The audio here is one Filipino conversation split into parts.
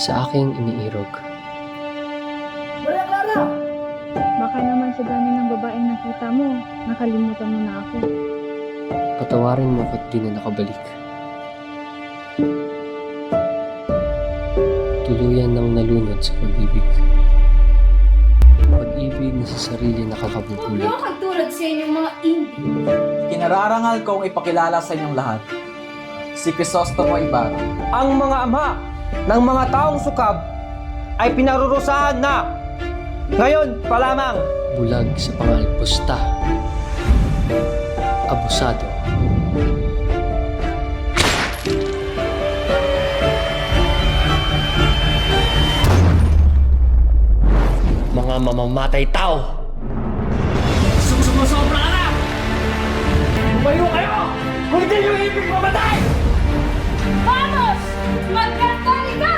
sa aking iniirog. Maria Clara! Baka naman sa dami ng babaeng nakita mo, nakalimutan mo na ako. Patawarin mo ko't di na nakabalik. Tuluyan ng nalunod sa pag-ibig. Pag-ibig na sa sarili Huwag nakakabubulag. niyo magtulad sa inyong mga indie. Kinararangal kong ipakilala sa inyong lahat si Crisostomo Ibarra. Ang mga ama ng mga taong sukab ay pinarurusahan na. Ngayon pa lamang. Bulag sa pangalpusta. Abusado. Mga mamamatay tao! Sumusobra ka na! Tumayo kayo! Kung hindi nyo ibig mamatay! Vamos! Magkatolika!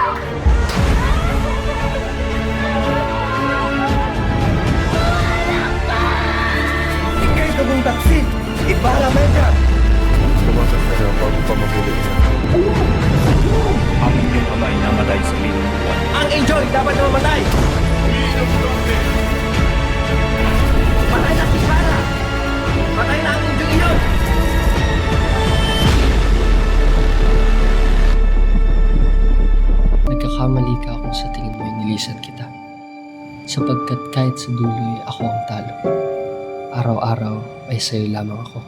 Ikay tugong taksin! Ibarra Medya! Tumakas ka na bago pa mahuli ka. Ang inyong ama ay namatay sa minutuan. Ang enjoy dapat na mamatay! Patay na si Ibarra! Patay na ang enjoy iyon! Nagkakamali ka kung sa tingin mo ay nilisan kita. Sapagkat kahit sa dulo'y ako ang talo. Araw-araw ay sa'yo lamang ako.